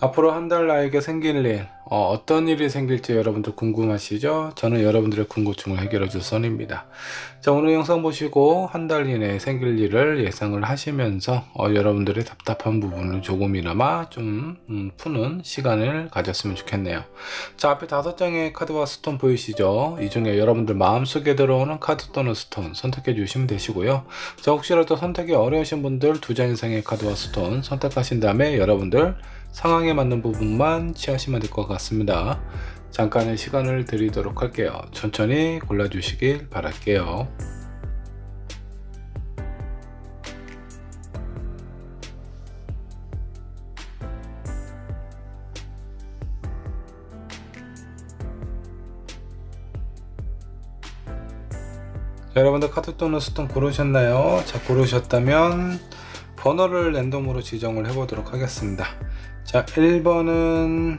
앞으로 한 달 나에게 생길 일, 어떤 일이 생길지 여러분들 궁금하시죠? 저는 여러분들의 궁금증을 해결해 줄 선입니다. 자, 오늘 영상 보시고 한 달 이내에 생길 일을 예상을 하시면서 여러분들의 답답한 부분을 조금이나마 좀 푸는 시간을 가졌으면 좋겠네요. 자, 앞에 5장의 카드와 스톤 보이시죠? 이 중에 여러분들 마음속에 들어오는 카드 또는 스톤 선택해 주시면 되시고요. 자, 혹시라도 선택이 어려우신 분들 2장 이상의 카드와 스톤 선택하신 다음에 여러분들 상황에 맞는 부분만 취하시면 될 것 같습니다. 잠깐의 시간을 드리도록 할게요. 천천히 골라주시길 바랄게요. 자, 여러분들 카드 또는 스톤 고르셨나요? 자, 고르셨다면 번호를 랜덤으로 지정을 해보도록 하겠습니다. 자, 1번은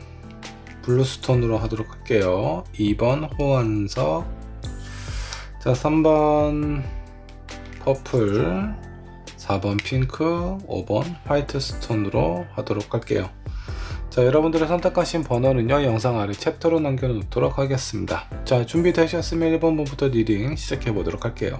블루스톤으로 하도록 할게요. 2번 호환석, 자 3번 퍼플, 4번 핑크, 5번 화이트 스톤으로 하도록 할게요. 자, 여러분들의 선택하신 번호는요 영상 아래 챕터로 남겨놓도록 하겠습니다. 자, 준비되셨으면 1번부터 리딩 시작해 보도록 할게요.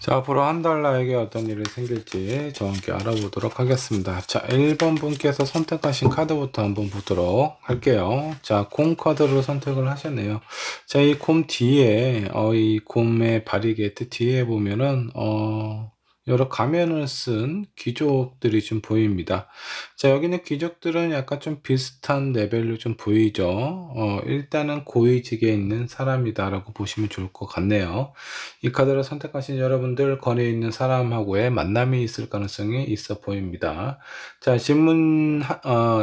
자, 앞으로 한 달 나에게 어떤 일이 생길지 저와 함께 알아보도록 하겠습니다. 자, 1번 분께서 선택하신 카드부터 한번 보도록 할게요. 자, 곰 카드를 선택을 하셨네요. 자, 이 곰 뒤에 이 곰의 바리게이트 뒤에 보면은 여러 가면을 쓴 귀족들이 좀 보입니다. 자, 여기 있는 귀족들은 약간 좀 비슷한 레벨로 좀 보이죠. 일단은 고위직에 있는 사람이다 라고 보시면 좋을 것 같네요. 이 카드를 선택하신 여러분들 거리에 있는 사람하고의 만남이 있을 가능성이 있어 보입니다. 자,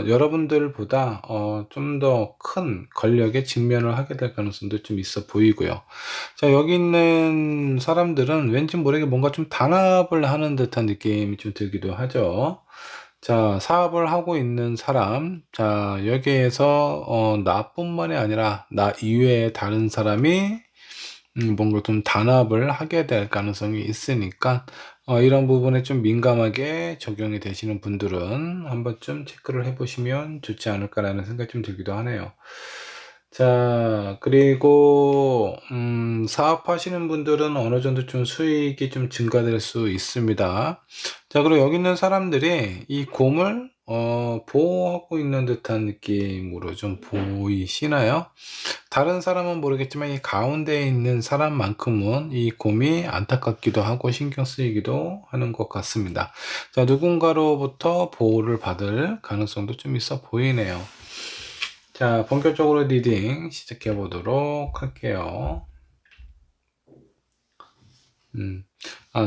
여러분들보다 좀 더 큰 권력에 직면을 하게 될 가능성도 좀 있어 보이고요. 자, 여기 있는 사람들은 왠지 모르게 뭔가 좀 단합을 하는 듯한 느낌이 좀 들기도 하죠. 자, 사업을 하고 있는 사람, 자, 여기에서 나뿐만이 아니라 나 이외에 다른 사람이 뭔가 좀 단합을 하게 될 가능성이 있으니까 이런 부분에 좀 민감하게 적용이 되시는 분들은 한 번쯤 체크를 해보시면 좋지 않을까라는 생각이 좀 들기도 하네요. 자, 그리고 사업하시는 분들은 어느 정도 좀 수익이 좀 증가될 수 있습니다. 자, 그리고 여기 있는 사람들이 이 곰을 보호하고 있는 듯한 느낌으로 좀 보이시나요? 다른 사람은 모르겠지만 이 가운데에 있는 사람만큼은 이 곰이 안타깝기도 하고 신경 쓰이기도 하는 것 같습니다. 자, 누군가로부터 보호를 받을 가능성도 좀 있어 보이네요. 자, 본격적으로 리딩 시작해 보도록 할게요.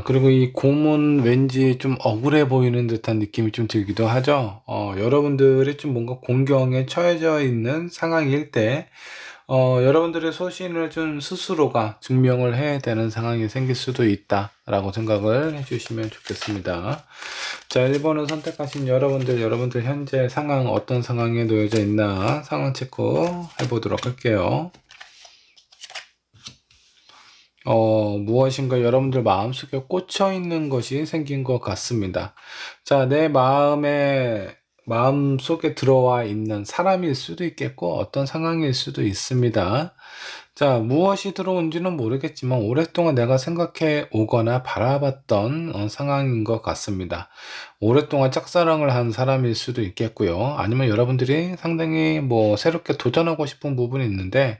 그리고 이 곰은 왠지 좀 억울해 보이는 듯한 느낌이 좀 들기도 하죠. 여러분들이 좀 뭔가 공경에 처해져 있는 상황일 때, 여러분들의 소신을 좀 스스로가 증명을 해야 되는 상황이 생길 수도 있다라고 생각을 해주시면 좋겠습니다. 자, 1번을 선택하신 여러분들 현재 상황 어떤 상황에 놓여져 있나 상황 체크 해보도록 할게요. 무엇인가 여러분들 마음속에 꽂혀 있는 것이 생긴 것 같습니다. 자, 내 마음속에 들어와 있는 사람일 수도 있겠고, 어떤 상황일 수도 있습니다. 자, 무엇이 들어온지는 모르겠지만, 오랫동안 내가 생각해 오거나 바라봤던 상황인 것 같습니다. 오랫동안 짝사랑을 한 사람일 수도 있겠고요. 아니면 여러분들이 상당히 새롭게 도전하고 싶은 부분이 있는데,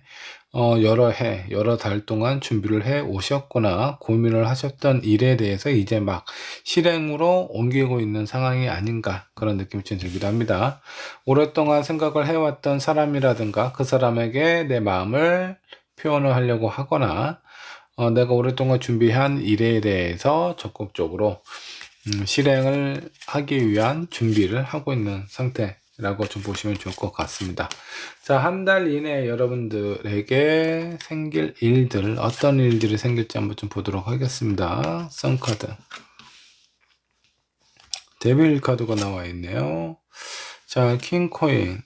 여러 해, 여러 달 동안 준비를 해 오셨거나 고민을 하셨던 일에 대해서 이제 막 실행으로 옮기고 있는 상황이 아닌가 그런 느낌이 좀 들기도 합니다. 오랫동안 생각을 해왔던 사람이라든가 그 사람에게 내 마음을 표현을 하려고 하거나 내가 오랫동안 준비한 일에 대해서 적극적으로 실행을 하기 위한 준비를 하고 있는 상태라고 좀 보시면 좋을 것 같습니다. 자, 한 달 이내에 여러분들에게 생길 일들, 어떤 일들이 생길지 한번 좀 보도록 하겠습니다. 선카드. 데빌 카드가 나와 있네요. 자, 킹코인.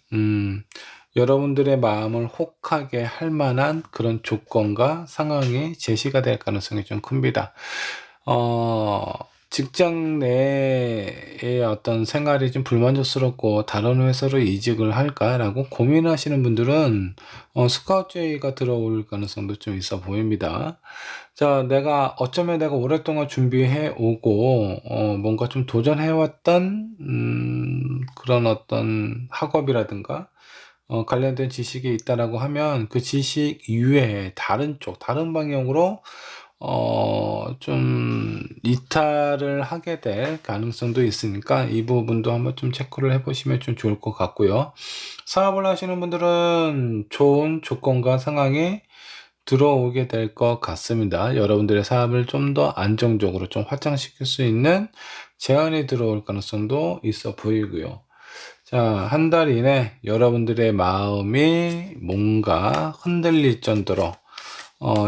여러분들의 마음을 혹하게 할 만한 그런 조건과 상황이 제시가 될 가능성이 좀 큽니다. 직장 내의 어떤 생활이 좀 불만족스럽고 다른 회사로 이직을 할까라고 고민하시는 분들은 스카우트 제의가 들어올 가능성도 좀 있어 보입니다. 자, 어쩌면 내가 오랫동안 준비해 오고 뭔가 좀 도전해 왔던 그런 어떤 학업이라든가 관련된 지식이 있다라고 하면 그 지식 이외에 다른 방향으로 좀 이탈을 하게 될 가능성도 있으니까 이 부분도 한번 좀 체크를 해보시면 좀 좋을 것 같고요. 사업을 하시는 분들은 좋은 조건과 상황이 들어오게 될 것 같습니다. 여러분들의 사업을 좀 더 안정적으로 좀 확장시킬 수 있는 제안이 들어올 가능성도 있어 보이고요. 자, 한 달 이내 여러분들의 마음이 뭔가 흔들릴 정도로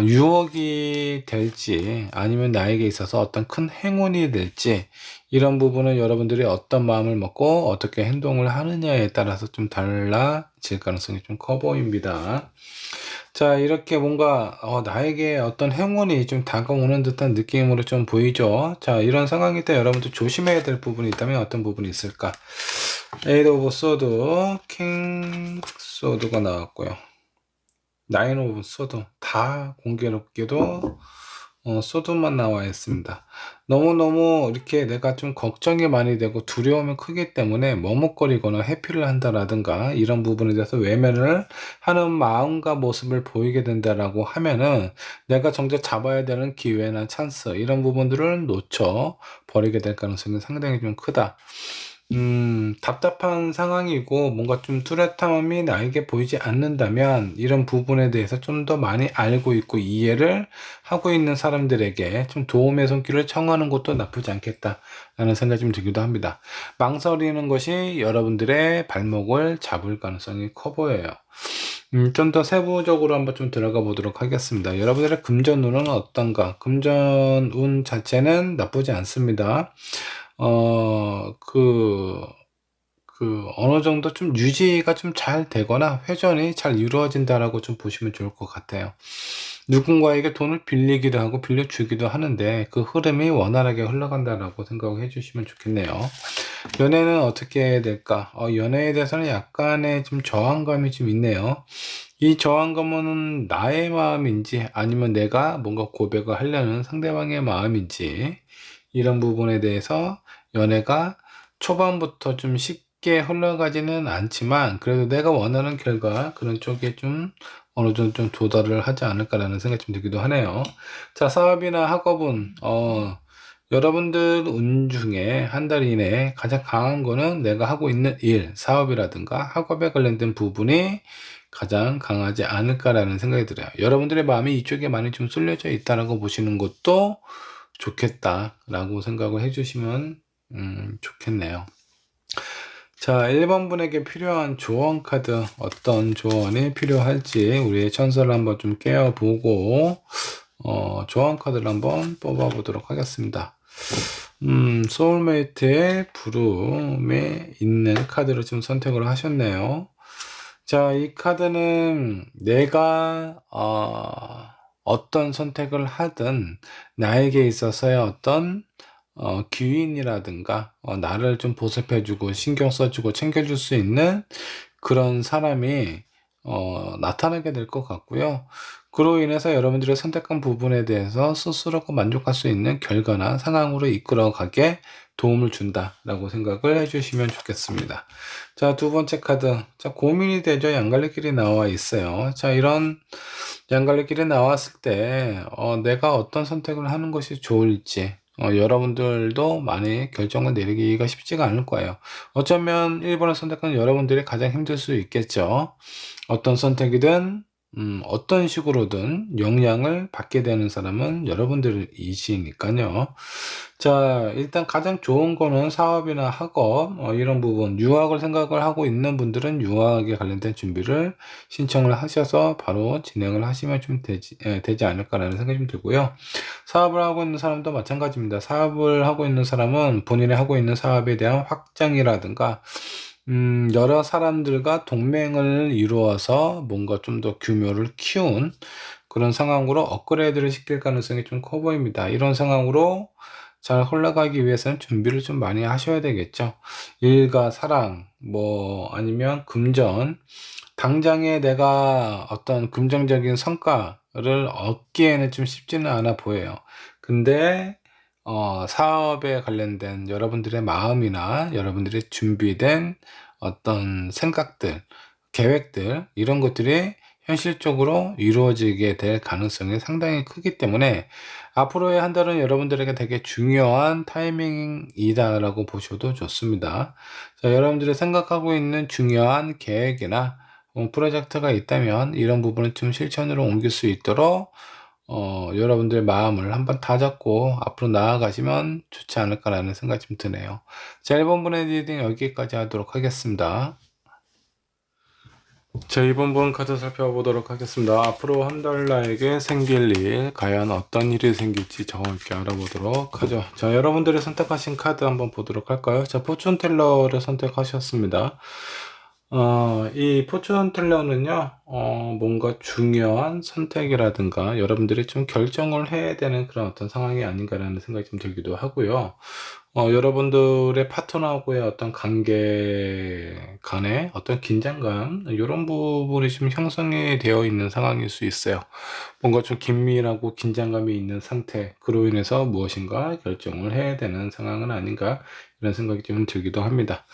유혹이 될지 아니면 나에게 있어서 어떤 큰 행운이 될지 이런 부분은 여러분들이 어떤 마음을 먹고 어떻게 행동을 하느냐에 따라서 좀 달라질 가능성이 좀 커 보입니다. 자, 이렇게 뭔가 나에게 어떤 행운이 좀 다가오는 듯한 느낌으로 좀 보이죠. 자, 이런 상황일 때 여러분들 조심해야 될 부분이 있다면 어떤 부분이 있을까? 에이드 오브 소드, 킹 소드가 나왔고요. 나인 오브 소드, 다 공교롭게도 소드만 나와 있습니다. 너무너무 이렇게 내가 좀 걱정이 많이 되고 두려움이 크기 때문에 머뭇거리거나 회피를 한다라든가 이런 부분에 대해서 외면을 하는 마음과 모습을 보이게 된다라고 하면은 내가 정작 잡아야 되는 기회나 찬스 이런 부분들을 놓쳐 버리게 될 가능성이 상당히 좀 크다. 답답한 상황이고 뭔가 좀 뚜렷함이 나에게 보이지 않는다면 이런 부분에 대해서 좀 더 많이 알고 있고 이해를 하고 있는 사람들에게 좀 도움의 손길을 청하는 것도 나쁘지 않겠다라는 생각이 좀 들기도 합니다. 망설이는 것이 여러분들의 발목을 잡을 가능성이 커 보여요. 좀 더 세부적으로 한번 좀 들어가 보도록 하겠습니다. 여러분들의 금전운은 어떤가? 금전운 자체는 나쁘지 않습니다. 어느 정도 좀 유지가 좀 잘 되거나 회전이 잘 이루어진다라고 좀 보시면 좋을 것 같아요. 누군가에게 돈을 빌리기도 하고 빌려주기도 하는데 그 흐름이 원활하게 흘러간다라고 생각해 주시면 좋겠네요. 연애는 어떻게 될까? 연애에 대해서는 약간의 좀 저항감이 좀 있네요. 이 저항감은 나의 마음인지 아니면 내가 뭔가 고백을 하려는 상대방의 마음인지 이런 부분에 대해서 연애가 초반부터 좀 쉽게 흘러가지는 않지만 그래도 내가 원하는 결과 그런 쪽에 좀 어느 정도 좀 도달을 하지 않을까라는 생각이 좀 들기도 하네요. 자, 사업이나 학업은 여러분들 운 중에 한 달 이내에 가장 강한 거는 내가 하고 있는 일, 사업이라든가 학업에 관련된 부분이 가장 강하지 않을까라는 생각이 들어요. 여러분들의 마음이 이쪽에 많이 좀 쏠려져 있다라고 보시는 것도 좋겠다라고 생각을 해주시면 좋겠네요. 자, 1번 분에게 필요한 조언 카드 어떤 조언이 필요할지 우리의 천사를 한번 좀 깨어보고 조언 카드를 한번 뽑아 보도록 하겠습니다. 소울메이트의 부름에 있는 카드를 좀 선택을 하셨네요. 자, 이 카드는 내가 어떤 선택을 하든 나에게 있어서의 어떤 귀인이라든가 나를 좀 보살펴주고 신경 써주고 챙겨줄 수 있는 그런 사람이 나타나게 될 것 같고요. 그로 인해서 여러분들의 선택한 부분에 대해서 스스로가 만족할 수 있는 결과나 상황으로 이끌어가게 도움을 준다라고 생각을 해주시면 좋겠습니다. 자, 두 번째 카드. 자, 고민이 되죠. 양갈래길이 나와 있어요. 자, 이런 양갈래길이 나왔을 때 내가 어떤 선택을 하는 것이 좋을지 여러분들도 많이 결정을 내리기가 쉽지가 않을 거예요. 어쩌면 1번을 선택한 여러분들이 가장 힘들 수 있겠죠. 어떤 선택이든 어떤 식으로든 영향을 받게 되는 사람은 여러분들이시니까요. 자, 일단 가장 좋은 거는 사업이나 학업 이런 부분 유학을 생각을 하고 있는 분들은 유학에 관련된 준비를 신청을 하셔서 바로 진행을 하시면 좀 되지 않을까라는 생각이 좀 들고요. 사업을 하고 있는 사람도 마찬가지입니다. 사업을 하고 있는 사람은 본인이 하고 있는 사업에 대한 확장이라든가 여러 사람들과 동맹을 이루어서 뭔가 좀 더 규모를 키운 그런 상황으로 업그레이드를 시킬 가능성이 좀 커 보입니다. 이런 상황으로 잘 흘러가기 위해서는 준비를 좀 많이 하셔야 되겠죠. 일과 사랑, 뭐 아니면 금전, 당장에 내가 어떤 긍정적인 성과를 얻기에는 좀 쉽지는 않아 보여요. 근데 사업에 관련된 여러분들의 마음이나 여러분들의 준비된 어떤 생각들, 계획들, 이런 것들이 현실적으로 이루어지게 될 가능성이 상당히 크기 때문에 앞으로의 한 달은 여러분들에게 되게 중요한 타이밍이다라고 보셔도 좋습니다. 자, 여러분들이 생각하고 있는 중요한 계획이나 프로젝트가 있다면 이런 부분을 좀 실천으로 옮길 수 있도록 여러분들의 마음을 한번 다잡고 앞으로 나아가시면 좋지 않을까라는 생각이 좀 드네요. 자, 1번 분의 리딩 여기까지 하도록 하겠습니다. 자, 이번 분 카드 살펴보도록 하겠습니다. 앞으로 한 달 나에게 생길 일, 과연 어떤 일이 생길지 정확히 알아보도록 하죠. 자, 여러분들이 선택하신 카드 한번 보도록 할까요? 자, 포춘 텔러를 선택하셨습니다. 이 포춘 텔러는요, 뭔가 중요한 선택이라든가 여러분들이 좀 결정을 해야 되는 그런 어떤 상황이 아닌가라는 생각이 좀 들기도 하고요. 여러분들의 파트너하고의 어떤 관계 간의 어떤 긴장감, 이런 부분이 좀 형성이 되어 있는 상황일 수 있어요. 뭔가 좀 긴밀하고 긴장감이 있는 상태, 그로 인해서 무엇인가 결정을 해야 되는 상황은 아닌가, 이런 생각이 좀 들기도 합니다.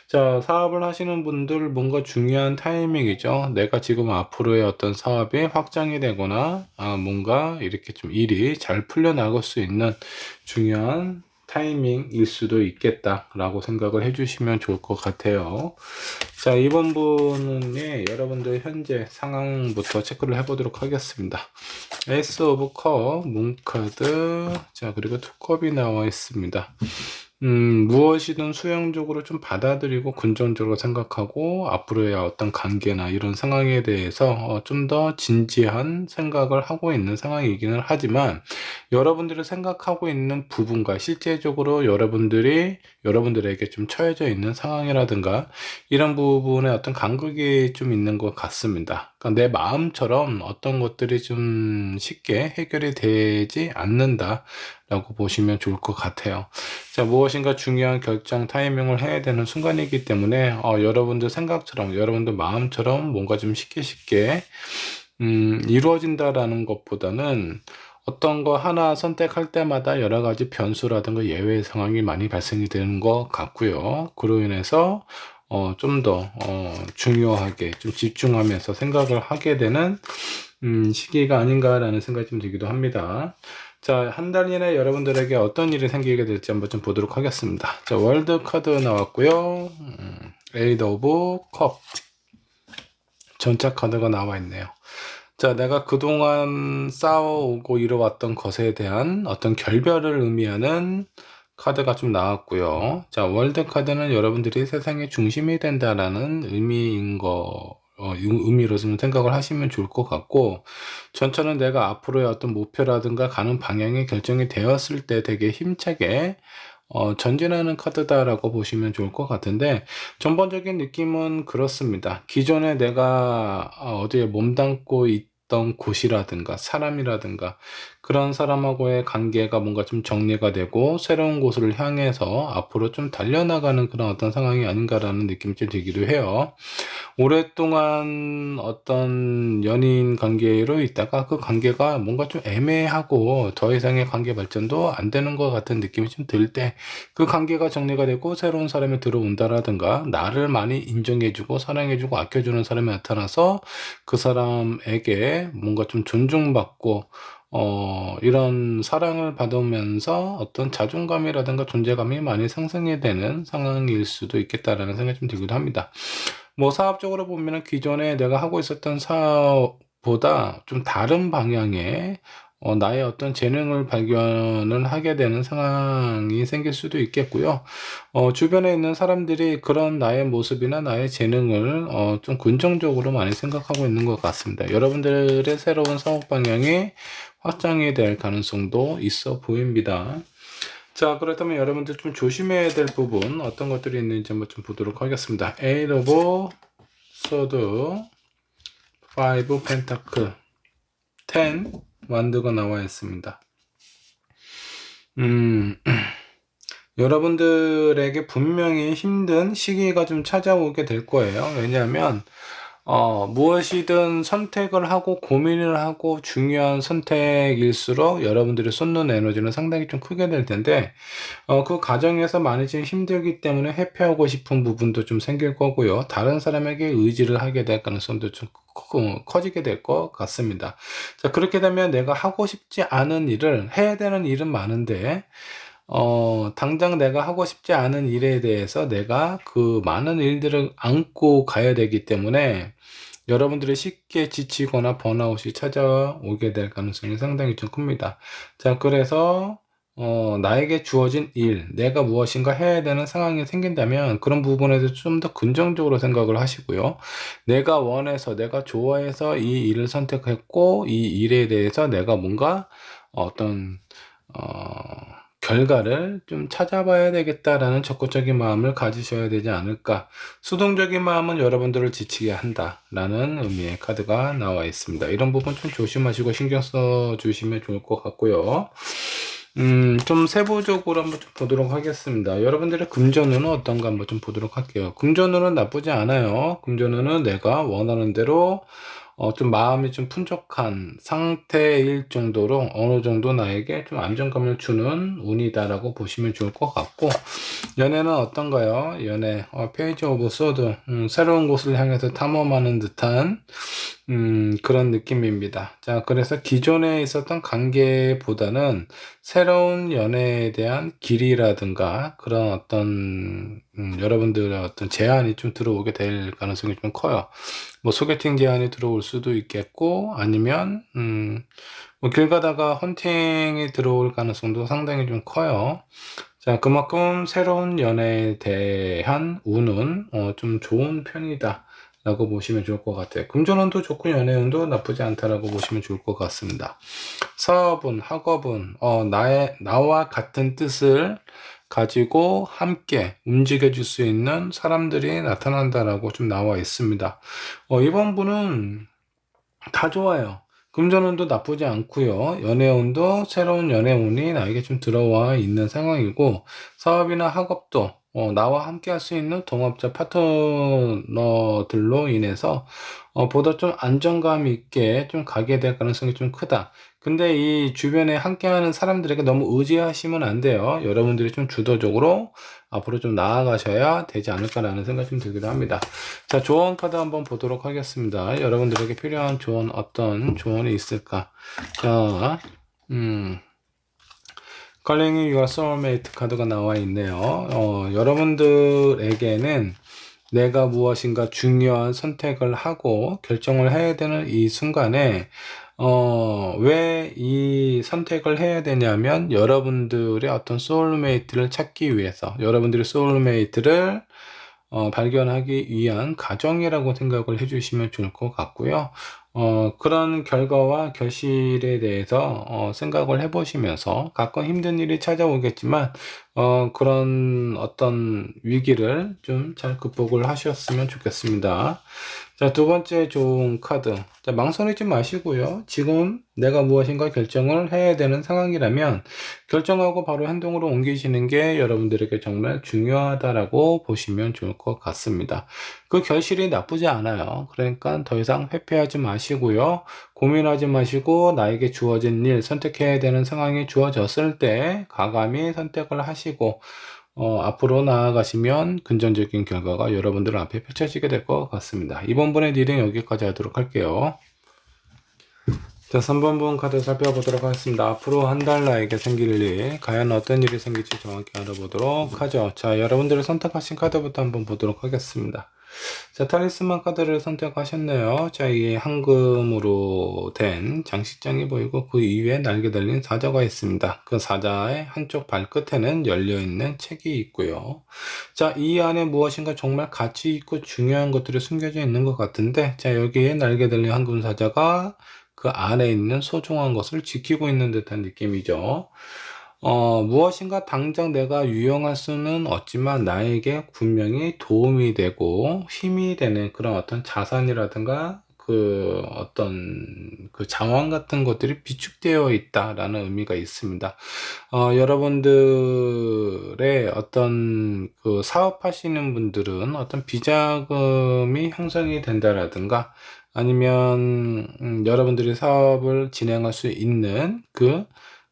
자, 사업을 하시는 분들 뭔가 중요한 타이밍이죠. 내가 지금 앞으로의 어떤 사업이 확장이 되거나, 뭔가 이렇게 좀 일이 잘 풀려나갈 수 있는 중요한 타이밍일 수도 있겠다라고 생각을 해주시면 좋을 것 같아요. 자, 이번 분은 여러분들 현재 상황부터 체크를 해보도록 하겠습니다. 에이스 오브 컵, 문카드, 자, 그리고 투컵이 나와 있습니다. 무엇이든 수용적으로 좀 받아들이고 긍정적으로 생각하고 앞으로의 어떤 관계나 이런 상황에 대해서 좀 더 진지한 생각을 하고 있는 상황이기는 하지만 여러분들이 생각하고 있는 부분과 실제적으로 여러분들에게 좀 처해져 있는 상황이라든가 이런 부분에 어떤 간극이 좀 있는 것 같습니다. 그러니까 내 마음처럼 어떤 것들이 좀 쉽게 해결이 되지 않는다 라고 보시면 좋을 것 같아요. 자, 무엇인가 중요한 결정 타이밍을 해야 되는 순간이기 때문에 여러분들 생각처럼 여러분들 마음처럼 뭔가 좀 쉽게 이루어진다라는 것보다는 어떤 거 하나 선택할 때마다 여러 가지 변수라든가 예외 상황이 많이 발생이 되는 것 같고요. 그로 인해서 좀 더 중요하게 좀 집중하면서 생각을 하게 되는 시기가 아닌가라는 생각이 좀 들기도 합니다. 자, 한 달 이내 여러분들에게 어떤 일이 생기게 될지 한번 좀 보도록 하겠습니다. 자, 월드 카드 나왔고요. 에이드 오브 컵 전차 카드가 나와 있네요. 자, 내가 그동안 쌓아오고 이뤄왔던 것에 대한 어떤 결별을 의미하는 카드가 좀 나왔고요. 자, 월드 카드는 여러분들이 세상의 중심이 된다라는 의미로 좀 생각을 하시면 좋을 것 같고, 전처는 내가 앞으로의 어떤 목표라든가 가는 방향이 결정이 되었을 때 되게 힘차게 전진하는 카드다라고 보시면 좋을 것 같은데, 전반적인 느낌은 그렇습니다. 기존에 내가 어디에 몸담고 있던 곳이라든가 사람이라든가 그런 사람하고의 관계가 뭔가 좀 정리가 되고 새로운 곳을 향해서 앞으로 좀 달려나가는 그런 어떤 상황이 아닌가라는 느낌이 좀 들기도 해요. 오랫동안 어떤 연인 관계로 있다가 그 관계가 뭔가 좀 애매하고 더 이상의 관계 발전도 안 되는 것 같은 느낌이 좀 들 때 그 관계가 정리가 되고 새로운 사람이 들어온다라든가 나를 많이 인정해주고 사랑해주고 아껴주는 사람이 나타나서 그 사람에게 뭔가 좀 존중받고 이런 사랑을 받으면서 어떤 자존감이라든가 존재감이 많이 상승이 되는 상황일 수도 있겠다라는 생각이 좀 들기도 합니다. 뭐 사업적으로 보면은 기존에 내가 하고 있었던 사업보다 좀 다른 방향의 나의 어떤 재능을 발견을 하게 되는 상황이 생길 수도 있겠고요. 주변에 있는 사람들이 그런 나의 모습이나 나의 재능을 좀 긍정적으로 많이 생각하고 있는 것 같습니다. 여러분들의 새로운 사업 방향이 확장이 될 가능성도 있어 보입니다. 자, 그렇다면 여러분들 좀 조심해야 될 부분 어떤 것들이 있는지 한번 좀 보도록 하겠습니다. Eight of Swords, Five Pentacle, 10 완드가 나와 있습니다. 음, 여러분들에게 분명히 힘든 시기가 좀 찾아오게 될 거예요. 왜냐하면 무엇이든 선택을 하고 고민을 하고 중요한 선택일수록 여러분들이 쏟는 에너지는 상당히 좀 크게 될 텐데, 그 과정에서 많이 좀 힘들기 때문에 회피하고 싶은 부분도 좀 생길 거고요. 다른 사람에게 의지를 하게 될 가능성도 좀 커지게 될 것 같습니다. 자, 그렇게 되면 내가 하고 싶지 않은 일을, 해야 되는 일은 많은데, 당장 내가 하고 싶지 않은 일에 대해서 내가 그 많은 일들을 안고 가야 되기 때문에 여러분들이 쉽게 지치거나 번아웃이 찾아오게 될 가능성이 상당히 좀 큽니다. 자, 그래서 나에게 주어진 일, 내가 무엇인가 해야 되는 상황이 생긴다면 그런 부분에 대해서 좀 더 긍정적으로 생각을 하시고요. 내가 원해서, 내가 좋아해서 이 일을 선택했고 이 일에 대해서 내가 뭔가 어떤 결과를 좀 찾아봐야 되겠다라는 적극적인 마음을 가지셔야 되지 않을까. 수동적인 마음은 여러분들을 지치게 한다라는 의미의 카드가 나와 있습니다. 이런 부분 좀 조심하시고 신경 써 주시면 좋을 것 같고요. 좀 세부적으로 한번 좀 보도록 하겠습니다. 여러분들의 금전운은 어떤가 한번 좀 보도록 할게요. 금전운은 나쁘지 않아요. 금전운은 내가 원하는 대로 좀 마음이 좀 풍족한 상태일 정도로 어느 정도 나에게 좀 안정감을 주는 운이다라고 보시면 좋을 것 같고, 연애는 어떤가요? 연애, 페이지 오브 소드, 새로운 곳을 향해서 탐험하는 듯한 그런 느낌입니다. 자, 그래서 기존에 있었던 관계보다는 새로운 연애에 대한 길이라든가 그런 어떤 여러분들의 어떤 제안이 좀 들어오게 될 가능성이 좀 커요. 뭐 소개팅 제안이 들어올 수도 있겠고, 아니면 뭐길 가다가 헌팅이 들어올 가능성도 상당히 좀 커요. 자, 그만큼 새로운 연애에 대한 운은 좀 좋은 편이다 라고 보시면 좋을 것 같아요. 금전운도 좋고 연애운도 나쁘지 않다라고 보시면 좋을 것 같습니다. 사업은, 학업은 나와 같은 뜻을 가지고 함께 움직여 줄 수 있는 사람들이 나타난다라고 좀 나와 있습니다. 이번 분은 다 좋아요. 금전운도 나쁘지 않고요. 연애운도 새로운 연애운이 나에게 좀 들어와 있는 상황이고, 사업이나 학업도 나와 함께 할 수 있는 동업자 파트너들로 인해서 보다 좀 안정감 있게 좀 가게 될 가능성이 좀 크다. 근데 이 주변에 함께하는 사람들에게 너무 의지하시면 안 돼요. 여러분들이 좀 주도적으로 앞으로 좀 나아가셔야 되지 않을까라는 생각이 좀 들기도 합니다. 자, 조언 카드 한번 보도록 하겠습니다. 여러분들에게 필요한 조언, 어떤 조언이 있을까? 자, Calling Your Soulmate 카드가 나와 있네요. 여러분들에게는 내가 무엇인가 중요한 선택을 하고 결정을 해야 되는 이 순간에 왜 이 선택을 해야 되냐면 여러분들의 어떤 소울메이트를 찾기 위해서, 여러분들의 소울메이트를 발견하기 위한 과정이라고 생각을 해주시면 좋을 것 같고요. 그런 결과와 결실에 대해서 생각을 해보시면서 가끔 힘든 일이 찾아오겠지만 그런 어떤 위기를 좀 잘 극복을 하셨으면 좋겠습니다. 자, 두 번째 좋은 카드. 자, 망설이지 마시고요. 지금 내가 무엇인가 결정을 해야 되는 상황이라면 결정하고 바로 행동으로 옮기시는 게 여러분들에게 정말 중요하다라고 보시면 좋을 것 같습니다. 그 결실이 나쁘지 않아요. 그러니까 더 이상 회피하지 마시고요. 고민하지 마시고 나에게 주어진 일, 선택해야 되는 상황이 주어졌을 때 과감히 선택을 하시고 앞으로 나아가시면 긍정적인 결과가 여러분들 앞에 펼쳐지게 될 것 같습니다. 이번 분의 리딩 여기까지 하도록 할게요. 자, 3번 분 카드 살펴보도록 하겠습니다. 앞으로 한 달 나에게 생길 일, 과연 어떤 일이 생길지 정확히 알아보도록 하죠. 자, 여러분들이 선택하신 카드부터 한번 보도록 하겠습니다. 자, 탈리스만 카드를 선택하셨네요. 자, 이게 황금으로 된 장식장이 보이고 그 위에 날개 달린 사자가 있습니다. 그 사자의 한쪽 발끝에는 열려있는 책이 있고요. 자, 이 안에 무엇인가 정말 가치 있고 중요한 것들이 숨겨져 있는 것 같은데, 자, 여기에 날개 달린 황금 사자가 그 안에 있는 소중한 것을 지키고 있는 듯한 느낌이죠. 무엇인가 당장 내가 유용할 수는 없지만 나에게 분명히 도움이 되고 힘이 되는 그런 어떤 자산이라든가 그 어떤 그 자원 같은 것들이 비축되어 있다라는 의미가 있습니다. 여러분들의 어떤 그 사업하시는 분들은 어떤 비자금이 형성이 된다라든가 아니면 여러분들이 사업을 진행할 수 있는 그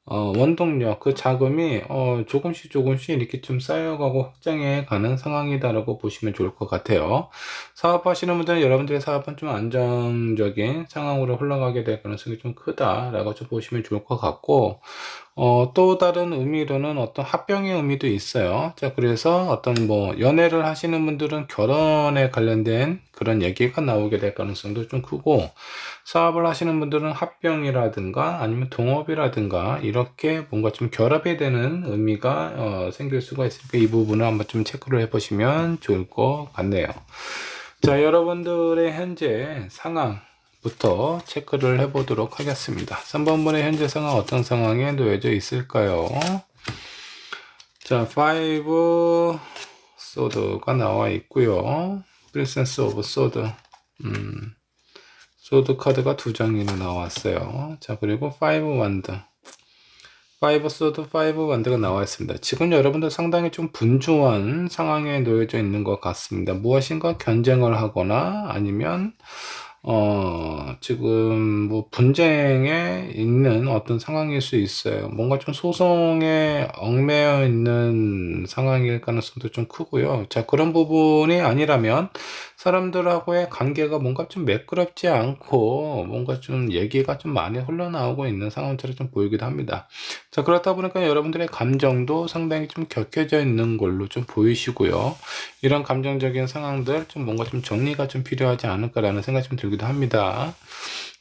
원동력, 그 자금이 조금씩 조금씩 이렇게 좀 쌓여가고 확장해 가는 상황이다라고 보시면 좋을 것 같아요. 사업하시는 분들은 여러분들의 사업은 좀 안정적인 상황으로 흘러가게 될 가능성이 좀 크다라고 좀 보시면 좋을 것 같고, 또 다른 의미로는 어떤 합병의 의미도 있어요. 자, 그래서 어떤 뭐 연애를 하시는 분들은 결혼에 관련된 그런 얘기가 나오게 될 가능성도 좀 크고, 사업을 하시는 분들은 합병이라든가 아니면 동업이라든가 이렇게 뭔가 좀 결합이 되는 의미가 생길 수가 있으니까 이 부분을 한번 좀 체크를 해 보시면 좋을 것 같네요. 자, 여러분들의 현재 상황부터 체크를 해 보도록 하겠습니다. 3번분의 현재 상황 어떤 상황에 놓여져 있을까요? 자, 5 소드가 나와 있고요. 프리센스 오브 소드. 소드 카드가 2장이나 나왔어요. 자, 그리고 5 완드. 5 소드, 5 완드가 나와 있습니다. 지금 여러분들 상당히 좀 분주한 상황에 놓여져 있는 것 같습니다. 무엇인가 견쟁을 하거나 아니면 지금 뭐 분쟁에 있는 어떤 상황일 수 있어요. 뭔가 좀 소송에 얽매여 있는 상황일 가능성도 좀 크고요. 자, 그런 부분이 아니라면 사람들하고의 관계가 뭔가 좀 매끄럽지 않고 뭔가 좀 얘기가 좀 많이 흘러나오고 있는 상황처럼 좀 보이기도 합니다. 자, 그렇다 보니까 여러분들의 감정도 상당히 좀 격해져 있는 걸로 좀 보이시고요. 이런 감정적인 상황들 좀 뭔가 좀 정리가 좀 필요하지 않을까라는 생각이 좀 들기도 합니다.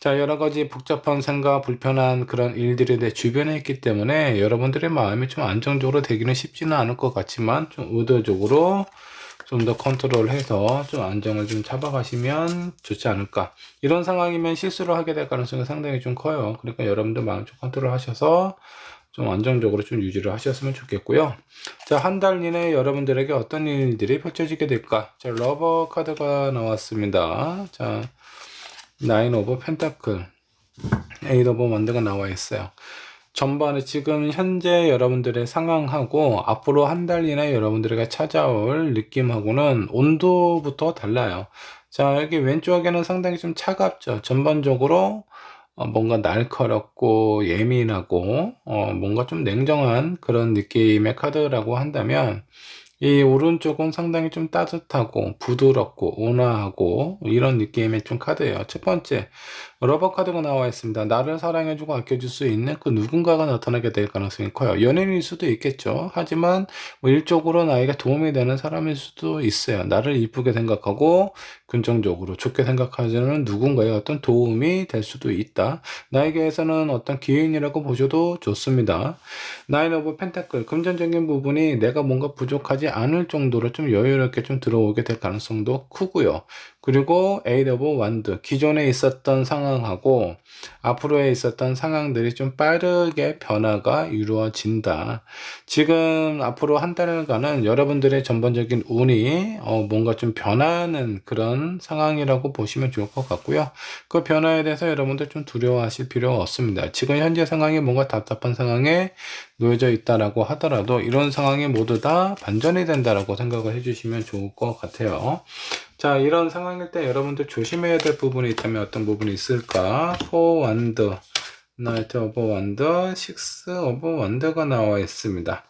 자, 여러 가지 복잡한 생각, 불편한 그런 일들이 내 주변에 있기 때문에 여러분들의 마음이 좀 안정적으로 되기는 쉽지는 않을 것 같지만 좀 의도적으로 좀 더 컨트롤해서 좀 안정을 좀 잡아가시면 좋지 않을까. 이런 상황이면 실수를 하게 될 가능성이 상당히 좀 커요. 그러니까 여러분들 마음 좀 컨트롤 하셔서 좀 안정적으로 좀 유지를 하셨으면 좋겠고요. 자, 한 달 이내에 여러분들에게 어떤 일들이 펼쳐지게 될까? 자, 러버 카드가 나왔습니다. 자, 9 오브 펜타클, 8 오브 원드가 나와 있어요. 전반에 지금 현재 여러분들의 상황하고 앞으로 한 달 이내 여러분들에게 찾아올 느낌하고는 온도부터 달라요. 자, 여기 왼쪽에는 상당히 좀 차갑죠. 전반적으로 뭔가 날카롭고 예민하고 뭔가 좀 냉정한 그런 느낌의 카드라고 한다면 이 오른쪽은 상당히 좀 따뜻하고 부드럽고 온화하고 이런 느낌의 좀 카드예요. 첫 번째, 러버 카드가 나와 있습니다. 나를 사랑해주고 아껴줄 수 있는 그 누군가가 나타나게 될 가능성이 커요. 연인일 수도 있겠죠. 하지만 뭐 일적으로 나에게 도움이 되는 사람일 수도 있어요. 나를 이쁘게 생각하고 긍정적으로 좋게 생각하는 누군가의 어떤 도움이 될 수도 있다. 나에게서는 어떤 기회인이라고 보셔도 좋습니다. 나인 오브 펜타클, 금전적인 부분이 내가 뭔가 부족하지 않을 정도로 좀 여유롭게 좀 들어오게 될 가능성도 크고요. 그리고 에이드 오브 완드, 기존에 있었던 상황하고 앞으로에 있었던 상황들이 좀 빠르게 변화가 이루어진다. 지금 앞으로 한 달간은 여러분들의 전반적인 운이 뭔가 좀 변하는 그런 상황이라고 보시면 좋을 것 같고요. 그 변화에 대해서 여러분들 좀 두려워하실 필요가 없습니다. 지금 현재 상황이 뭔가 답답한 상황에 놓여져 있다라고 하더라도 이런 상황이 모두 다 반전이 된다라고 생각을 해주시면 좋을 것 같아요. 자, 이런 상황일 때 여러분들 조심해야 될 부분이 있다면 어떤 부분이 있을까? 4 완드, 나이트 오브 완드, 6 오브 완드가 나와 있습니다.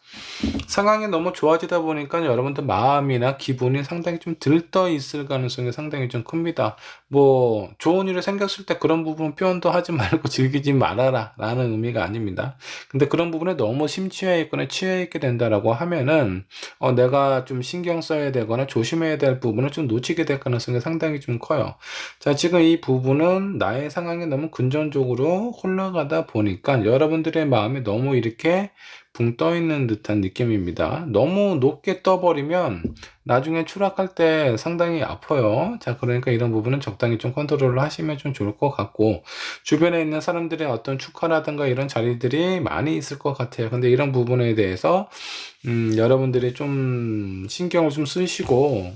상황이 너무 좋아지다 보니까 여러분들 마음이나 기분이 상당히 좀 들떠 있을 가능성이 상당히 좀 큽니다. 뭐 좋은 일이 생겼을 때 그런 부분 표현도 하지 말고 즐기지 말아라 라는 의미가 아닙니다. 근데 그런 부분에 너무 심취해 있거나 취해 있게 된다라고 하면은 내가 좀 신경 써야 되거나 조심해야 될 부분을 좀 놓치게 될 가능성이 상당히 좀 커요. 자, 지금 이 부분은 나의 상황이 너무 긍정적으로 흘러가다 보니까 여러분들의 마음이 너무 이렇게 붕 떠 있는 듯한 느낌입니다. 너무 높게 떠버리면 나중에 추락할 때 상당히 아파요. 자, 그러니까 이런 부분은 적당히 좀 컨트롤을 하시면 좀 좋을 것 같고, 주변에 있는 사람들의 어떤 축하라든가 이런 자리들이 많이 있을 것 같아요. 근데 이런 부분에 대해서 여러분들이 좀 신경을 좀 쓰시고,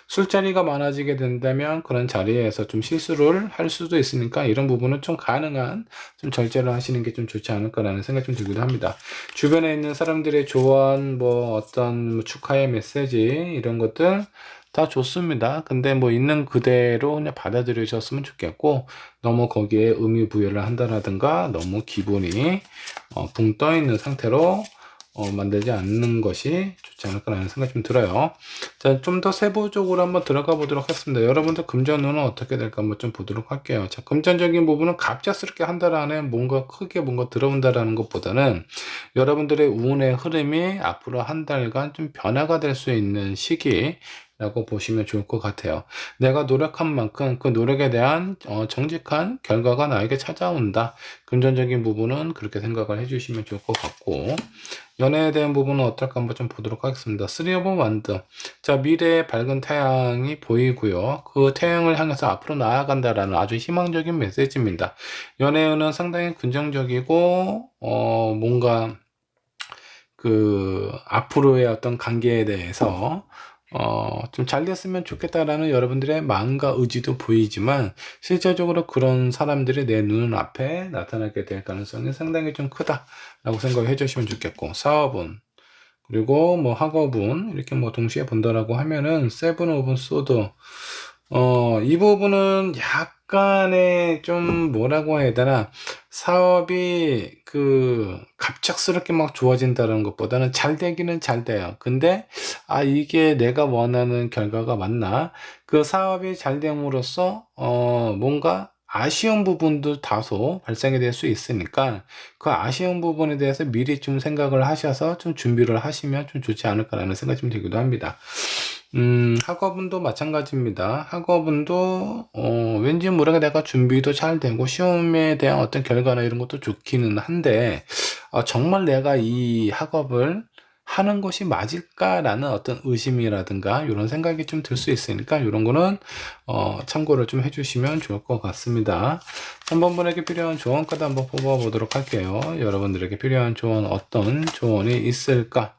술자리가 많아지게 된다면 그런 자리에서 좀 실수를 할 수도 있으니까 이런 부분은 좀 가능한 좀 절제를 하시는 게 좀 좋지 않을까라는 생각이 좀 들기도 합니다. 주변에 있는 사람들의 조언, 뭐 어떤 뭐 축하의 메시지, 이런 것들 다 좋습니다. 근데 뭐 있는 그대로 그냥 받아들여졌으면 좋겠고, 너무 거기에 의미 부여를 한다라든가 너무 기분이 붕 떠 있는 상태로 만들지 않는 것이 좋지 않을까라는 생각이 좀 들어요. 자, 좀 더 세부적으로 한번 들어가 보도록 하겠습니다. 여러분들 금전운은 어떻게 될까 한번 좀 보도록 할게요. 자, 금전적인 부분은 갑작스럽게 한 달 안에 뭔가 크게 뭔가 들어온다라는 것보다는 여러분들의 운의 흐름이 앞으로 한 달간 좀 변화가 될 수 있는 시기라고 보시면 좋을 것 같아요. 내가 노력한 만큼 그 노력에 대한 정직한 결과가 나에게 찾아온다. 금전적인 부분은 그렇게 생각을 해주시면 좋을 것 같고, 연애에 대한 부분은 어떨까 한번 좀 보도록 하겠습니다. 3 오브 완드. 자, 미래의 밝은 태양이 보이고요. 그 태양을 향해서 앞으로 나아간다라는 아주 희망적인 메시지입니다. 연애운은 상당히 긍정적이고, 뭔가 그 앞으로의 어떤 관계에 대해서 좀 잘 됐으면 좋겠다라는 여러분들의 마음과 의지도 보이지만, 실제적으로 그런 사람들이 내 눈앞에 나타나게 될 가능성이 상당히 좀 크다라고 생각해 주시면 좋겠고, 사업은, 그리고 뭐 학업은 이렇게 뭐 동시에 본다라고 하면은 세븐 오브 소드, 이 부분은 약간의 좀 뭐라고 해야 되나, 사업이 그 갑작스럽게 막 좋아진다는 것보다는 잘 되기는 잘 돼요. 근데 이게 내가 원하는 결과가 맞나? 그 사업이 잘 됨으로써 뭔가 아쉬운 부분도 다소 발생이 될 수 있으니까, 그 아쉬운 부분에 대해서 미리 좀 생각을 하셔서 좀 준비를 하시면 좀 좋지 않을까라는 생각이 좀 들기도 합니다. 학업운도 마찬가지입니다. 학업운도 왠지 모르게 내가 준비도 잘 되고 시험에 대한 어떤 결과나 이런 것도 좋기는 한데, 정말 내가 이 학업을 하는 것이 맞을까라는 어떤 의심이라든가 이런 생각이 좀 들 수 있으니까, 이런 거는 참고를 좀 해주시면 좋을 것 같습니다. 3번 분에게 필요한 조언 카드 한번 뽑아 보도록 할게요. 여러분들에게 필요한 조언, 어떤 조언이 있을까?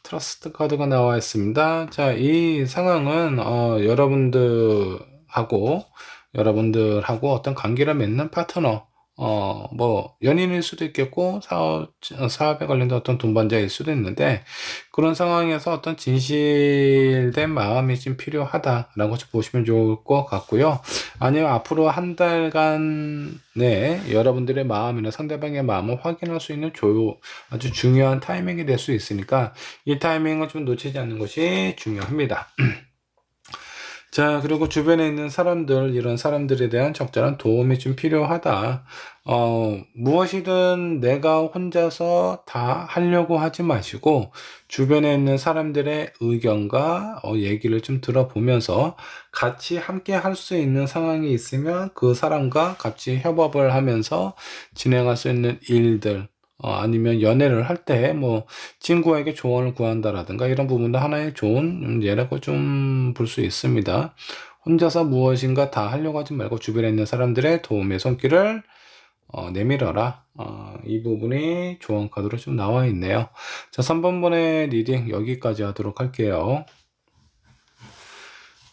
트러스트 카드가 나와 있습니다. 자, 이 상황은 여러분들하고 어떤 관계를 맺는 파트너, 뭐 연인일 수도 있겠고 사업에 관련된 어떤 동반자일 수도 있는데, 그런 상황에서 어떤 진실된 마음이 좀 필요하다라고 보시면 좋을 것 같고요. 아니면 앞으로 한 달간 내 여러분들의 마음이나 상대방의 마음을 확인할 수 있는 아주 중요한 타이밍이 될 수 있으니까, 이 타이밍을 좀 놓치지 않는 것이 중요합니다. 자, 그리고 주변에 있는 사람들, 이런 사람들에 대한 적절한 도움이 좀 필요하다. 무엇이든 내가 혼자서 다 하려고 하지 마시고, 주변에 있는 사람들의 의견과 얘기를 좀 들어보면서 같이 함께 할 수 있는 상황이 있으면 그 사람과 같이 협업을 하면서 진행할 수 있는 일들, 아니면 연애를 할 때 뭐 친구에게 조언을 구한다라든가 이런 부분도 하나의 좋은 예라고 좀 볼 수 있습니다. 혼자서 무엇인가 다 하려고 하지 말고 주변에 있는 사람들의 도움의 손길을 내밀어라. 이 부분이 조언 카드로 좀 나와 있네요. 자, 3번분의 리딩 여기까지 하도록 할게요.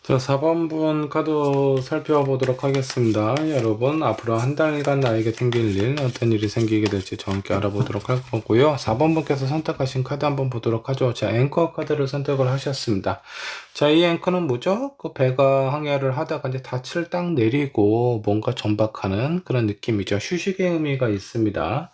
자, 4번분 카드 살펴보도록 하겠습니다. 여러분, 앞으로 한 달간 나에게 생길 일, 어떤 일이 생기게 될지 정확히 알아보도록 할 거고요. 4번분께서 선택하신 카드 한번 보도록 하죠. 자, 앵커 카드를 선택을 하셨습니다. 자, 이 앵커는 뭐죠? 그 배가 항해를 하다가 이제 닻을 딱 내리고 뭔가 정박하는 그런 느낌이죠. 휴식의 의미가 있습니다.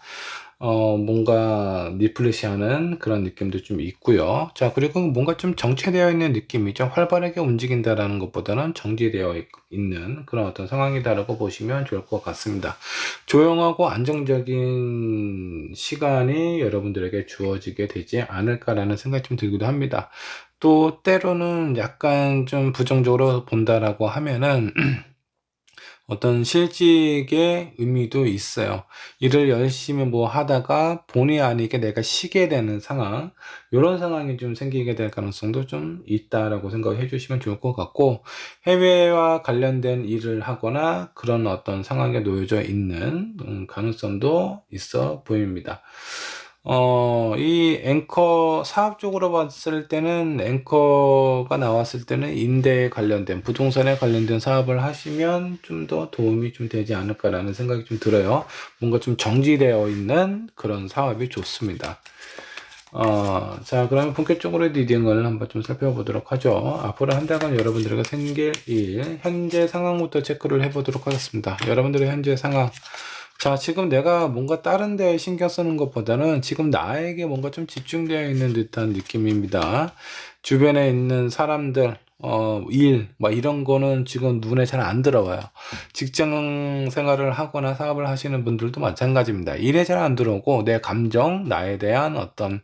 뭔가 리플레시하는 그런 느낌도 좀 있고요. 자, 그리고 뭔가 좀 정체되어 있는 느낌이죠. 활발하게 움직인다라는 것보다는 정지되어 있는 그런 어떤 상황이다라고 보시면 좋을 것 같습니다. 조용하고 안정적인 시간이 여러분들에게 주어지게 되지 않을까라는 생각이 좀 들기도 합니다. 또 때로는 약간 좀 부정적으로 본다라고 하면은 어떤 실직의 의미도 있어요. 일을 열심히 뭐 하다가 본의 아니게 내가 쉬게 되는 상황, 이런 상황이 좀 생기게 될 가능성도 좀 있다라고 생각해 주시면 좋을 것 같고, 해외와 관련된 일을 하거나 그런 어떤 상황에 놓여져 있는 가능성도 있어 보입니다. 이 앵커 사업적으로 봤을 때는, 앵커가 나왔을 때는 임대에 관련된, 부동산에 관련된 사업을 하시면 좀 더 도움이 좀 되지 않을까라는 생각이 좀 들어요. 뭔가 좀 정지되어 있는 그런 사업이 좋습니다. 자, 그러면 본격적으로 리딩을 한번 좀 살펴보도록 하죠. 앞으로 한 달간 여러분들에게 생길 일, 현재 상황부터 체크를 해보도록 하겠습니다. 여러분들의 현재 상황. 자, 지금 내가 뭔가 다른 데에 신경 쓰는 것보다는 지금 나에게 뭔가 좀 집중되어 있는 듯한 느낌입니다. 주변에 있는 사람들, 일, 막 이런 거는 지금 눈에 잘 안 들어와요. 직장 생활을 하거나 사업을 하시는 분들도 마찬가지입니다. 일에 잘 안 들어오고 내 감정, 나에 대한 어떤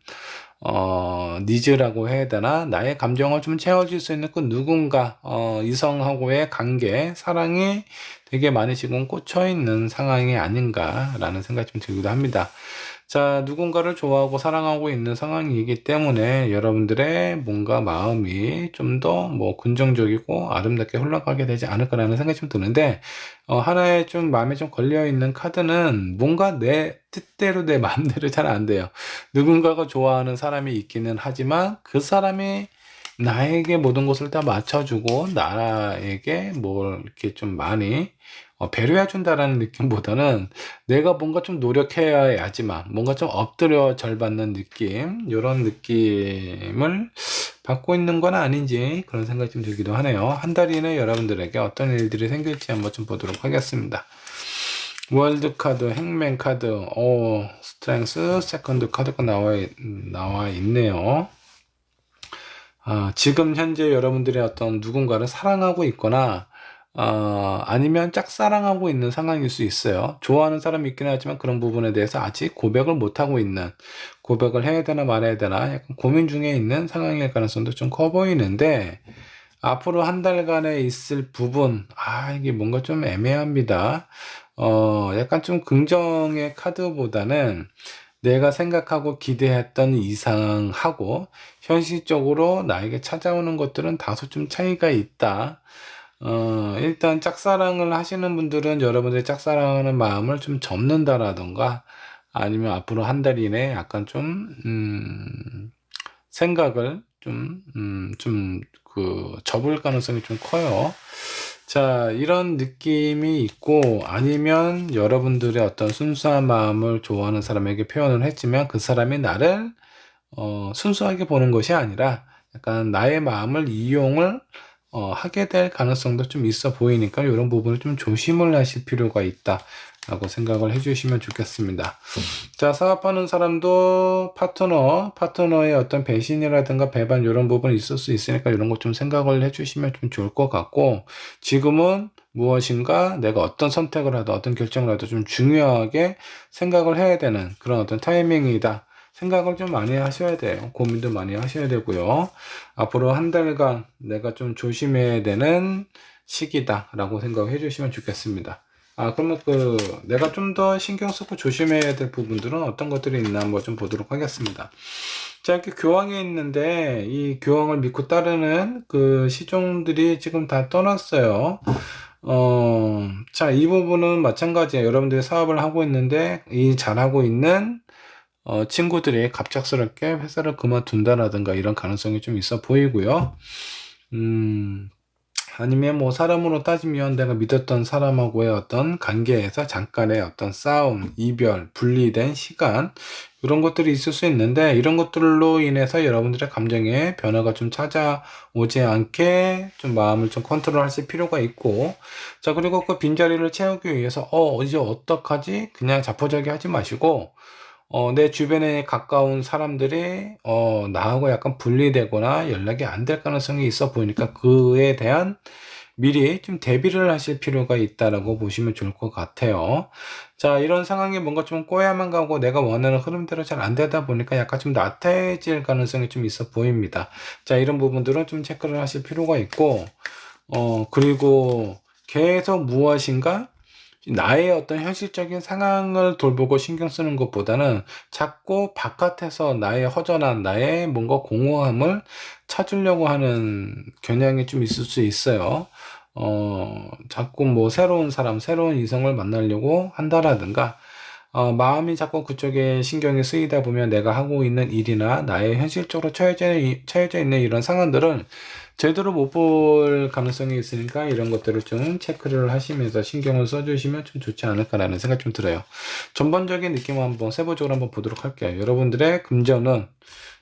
니즈라고 해야 되나? 나의 감정을 좀 채워줄 수 있는 그 누군가, 이성하고의 관계, 사랑이 되게 많이 지금 꽂혀 있는 상황이 아닌가라는 생각이 좀 들기도 합니다. 자, 누군가를 좋아하고 사랑하고 있는 상황이기 때문에 여러분들의 뭔가 마음이 좀 더 뭐 긍정적이고 아름답게 흘러가게 되지 않을까라는 생각이 좀 드는데, 하나의 좀 마음에 좀 걸려 있는 카드는 뭔가 내 뜻대로 내 마음대로 잘 안 돼요. 누군가가 좋아하는 사람이 있기는 하지만 그 사람이 나에게 모든 것을 다 맞춰주고 나에게 뭘 이렇게 좀 많이 배려해 준다라는 느낌보다는 내가 뭔가 좀 노력해야지만 뭔가 좀 엎드려 절 받는 느낌, 이런 느낌을 받고 있는 건 아닌지 그런 생각이 좀 들기도 하네요. 한 달 이내 여러분들에게 어떤 일들이 생길지 한번 좀 보도록 하겠습니다. 월드 카드, 행맨 카드, 스트렝스, 세컨드 카드가 나와 있네요. 지금 현재 여러분들의 어떤 누군가를 사랑하고 있거나, 아니면 짝사랑하고 있는 상황일 수 있어요. 좋아하는 사람이 있긴 하지만 그런 부분에 대해서 아직 고백을 못하고 있는, 고백을 해야 되나 말아야 되나 약간 고민 중에 있는 상황일 가능성도 좀 커 보이는데, 앞으로 한 달간에 있을 부분, 이게 뭔가 좀 애매합니다. 약간 좀 긍정의 카드보다는 내가 생각하고 기대했던 이상하고 현실적으로 나에게 찾아오는 것들은 다소 좀 차이가 있다. 일단 짝사랑을 하시는 분들은 여러분들의 짝사랑하는 마음을 좀 접는다라던가, 아니면 앞으로 한 달 이내에 약간 좀, 생각을 접을 가능성이 좀 커요. 자, 이런 느낌이 있고, 아니면 여러분들의 어떤 순수한 마음을 좋아하는 사람에게 표현을 했지만 그 사람이 나를 순수하게 보는 것이 아니라 약간 나의 마음을 이용을 하게 될 가능성도 좀 있어 보이니까 이런 부분을 좀 조심을 하실 필요가 있다 라고 생각을 해주시면 좋겠습니다. 자, 사업하는 사람도 파트너의 어떤 배신이라든가 배반 이런 부분이 있을 수 있으니까 이런 것 좀 생각을 해주시면 좀 좋을 것 같고, 지금은 무엇인가 내가 어떤 선택을 하든 어떤 결정을 하든 좀 중요하게 생각을 해야 되는 그런 어떤 타이밍이다. 생각을 좀 많이 하셔야 돼요. 고민도 많이 하셔야 되고요. 앞으로 한 달간 내가 좀 조심해야 되는 시기다 라고 생각해 주시면 좋겠습니다. 그러면 내가 좀 더 신경 쓰고 조심해야 될 부분들은 어떤 것들이 있나 한번 좀 보도록 하겠습니다. 자, 이렇게 교황에 있는데 이 교황을 믿고 따르는 그 시종들이 지금 다 떠났어요. 자, 이 부분은 마찬가지예요. 여러분들이 사업을 하고 있는데 이 잘하고 있는 친구들이 갑작스럽게 회사를 그만둔다라든가 이런 가능성이 좀 있어 보이고요. 아니면 뭐 사람으로 따지면 내가 믿었던 사람하고의 어떤 관계에서 잠깐의 어떤 싸움, 이별, 분리된 시간, 이런 것들이 있을 수 있는데, 이런 것들로 인해서 여러분들의 감정에 변화가 좀 찾아오지 않게 좀 마음을 좀 컨트롤 하실 필요가 있고, 자, 그리고 그 빈자리를 채우기 위해서 이제 어떡하지? 그냥 자포자기 하지 마시고, 내 주변에 가까운 사람들이 나하고 약간 분리되거나 연락이 안 될 가능성이 있어 보이니까 그에 대한 미리 좀 대비를 하실 필요가 있다라고 보시면 좋을 것 같아요. 자, 이런 상황이 뭔가 좀 꼬야만 가고 내가 원하는 흐름대로 잘 안 되다 보니까 약간 좀 나태해질 가능성이 좀 있어 보입니다. 자, 이런 부분들은 좀 체크를 하실 필요가 있고, 그리고 계속 무엇인가 나의 어떤 현실적인 상황을 돌보고 신경 쓰는 것보다는 자꾸 바깥에서 나의 허전한 나의 뭔가 공허함을 찾으려고 하는 경향이 좀 있을 수 있어요. 자꾸 뭐 새로운 사람, 새로운 이성을 만나려고 한다라든가, 마음이 자꾸 그쪽에 신경이 쓰이다 보면 내가 하고 있는 일이나 나의 현실적으로 처해져 있는 이런 상황들을 제대로 못 볼 가능성이 있으니까 이런 것들을 좀 체크를 하시면서 신경을 써주시면 좀 좋지 않을까라는 생각 좀 들어요. 전반적인 느낌을 한번 세부적으로 한번 보도록 할게요. 여러분들의 금전은,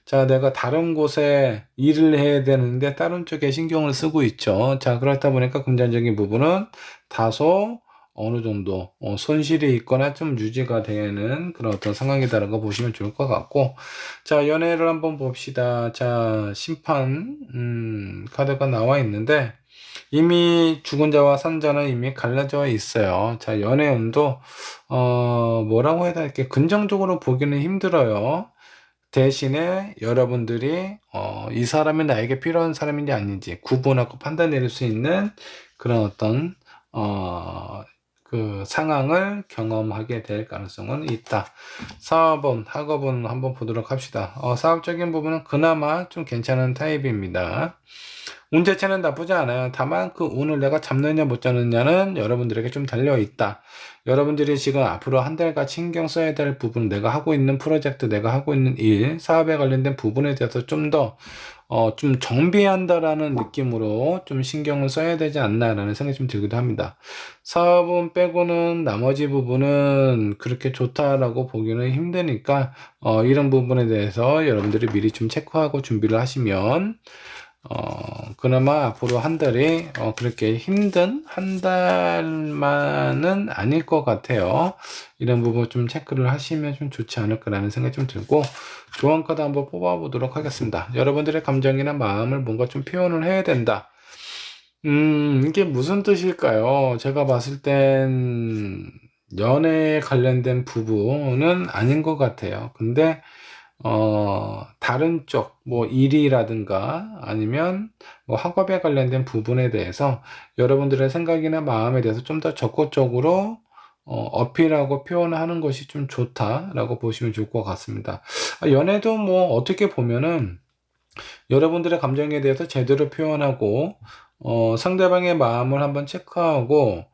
자, 내가 다른 곳에 일을 해야 되는데 다른 쪽에 신경을 쓰고 있죠. 자, 그렇다 보니까 금전적인 부분은 다소 어느 정도 손실이 있거나 좀 유지가 되는 그런 어떤 상황이다라고 보시면 좋을 것 같고, 자, 연애를 한번 봅시다. 자, 심판 카드가 나와 있는데 이미 죽은 자와 산 자는 이미 갈라져 있어요. 자, 연애운도 뭐라고 해야 될게, 긍정적으로 보기는 힘들어요. 대신에 여러분들이 이 사람이 나에게 필요한 사람인지 아닌지 구분하고 판단 내릴 수 있는 그런 어떤 그 상황을 경험하게 될 가능성은 있다. 사업은, 학업은 한번 보도록 합시다. 사업적인 부분은 그나마 좀 괜찮은 타입입니다. 운 자체는 나쁘지 않아요. 다만 그 운을 내가 잡느냐 못 잡느냐는 여러분들에게 좀 달려있다. 여러분들이 지금 앞으로 한 달같이 신경 써야 될 부분, 내가 하고 있는 프로젝트, 내가 하고 있는 일, 사업에 관련된 부분에 대해서 좀 더 좀 정비한다라는 느낌으로 좀 신경을 써야 되지 않나라는 생각이 좀 들기도 합니다. 사업은 빼고는 나머지 부분은 그렇게 좋다라고 보기는 힘드니까 이런 부분에 대해서 여러분들이 미리 좀 체크하고 준비를 하시면 그나마 앞으로 한 달이 그렇게 힘든 한 달만은 아닐 것 같아요. 이런 부분 좀 체크를 하시면 좀 좋지 않을까라는 생각이 좀 들고, 조언 카드 한번 뽑아보도록 하겠습니다. 여러분들의 감정이나 마음을 뭔가 좀 표현을 해야 된다. 이게 무슨 뜻일까요? 제가 봤을 땐 연애에 관련된 부분은 아닌 것 같아요. 근데 다른 쪽, 뭐 일이라든가 아니면 뭐 학업에 관련된 부분에 대해서 여러분들의 생각이나 마음에 대해서 좀 더 적극적으로 어필하고 표현하는 것이 좀 좋다라고 보시면 좋을 것 같습니다. 연애도 뭐 어떻게 보면은 여러분들의 감정에 대해서 제대로 표현하고 상대방의 마음을 한번 체크하고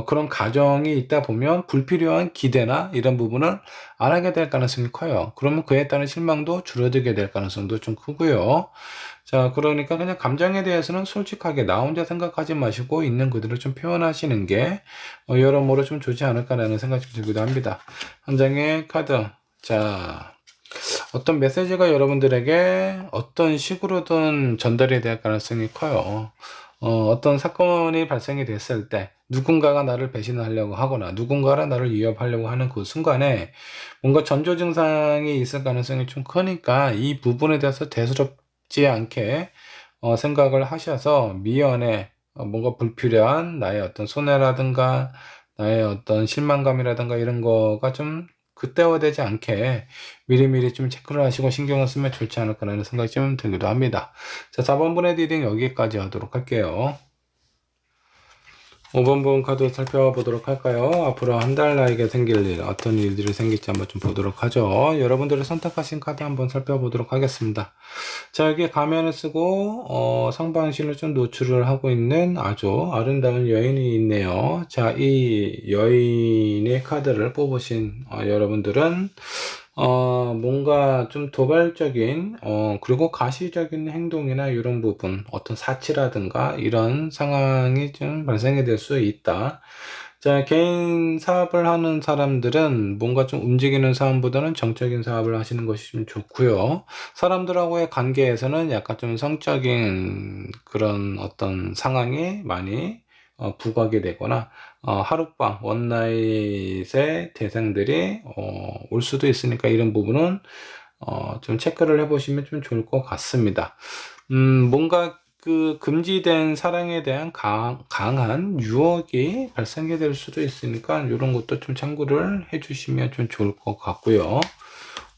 그런 가정이 있다 보면 불필요한 기대나 이런 부분을 안 하게 될 가능성이 커요. 그러면 그에 따른 실망도 줄어들게 될 가능성도 좀 크고요. 자, 그러니까 그냥 감정에 대해서는 솔직하게 나 혼자 생각하지 마시고 있는 그대로 좀 표현하시는 게 여러모로 좀 좋지 않을까라는 생각이 좀 들기도 합니다. 한 장의 카드. 자, 어떤 메시지가 여러분들에게 어떤 식으로든 전달이 될 가능성이 커요. 어떤 사건이 발생이 됐을 때 누군가가 나를 배신하려고 하거나 누군가가 나를 위협하려고 하는 그 순간에 뭔가 전조 증상이 있을 가능성이 좀 크니까 이 부분에 대해서 대수롭지 않게 생각을 하셔서 미연에 뭔가 불필요한 나의 어떤 손해라든가 나의 어떤 실망감이라든가 이런 거가 좀 극대화되지 않게 미리미리 좀 체크를 하시고 신경을 쓰면 좋지 않을까라는 생각이 좀 들기도 합니다. 자, 4번 분의 리딩 여기까지 하도록 할게요. 5번 분 카드 살펴보도록 할까요? 앞으로 한 달 나에게 생길 일, 어떤 일들이 생길지 한번 좀 보도록 하죠. 여러분들이 선택하신 카드 한번 살펴보도록 하겠습니다. 자, 여기 가면을 쓰고 상반신을 좀 노출을 하고 있는 아주 아름다운 여인이 있네요. 자, 이 여인의 카드를 뽑으신 여러분들은 뭔가 좀 도발적인, 그리고 가시적인 행동이나 이런 부분, 어떤 사치라든가 이런 상황이 좀 발생이 될 수 있다. 자, 개인 사업을 하는 사람들은 뭔가 좀 움직이는 사람보다는 정적인 사업을 하시는 것이 좀 좋고요. 사람들하고의 관계에서는 약간 좀 성적인 그런 어떤 상황이 많이 부각이 되거나 하룻밤 원나잇의 대상들이 올 수도 있으니까 이런 부분은 좀 체크를 해보시면 좀 좋을 것 같습니다. 뭔가 그 금지된 사랑에 대한 강한 유혹이 발생이 될 수도 있으니까 이런 것도 좀 참고를 해주시면 좀 좋을 것 같고요.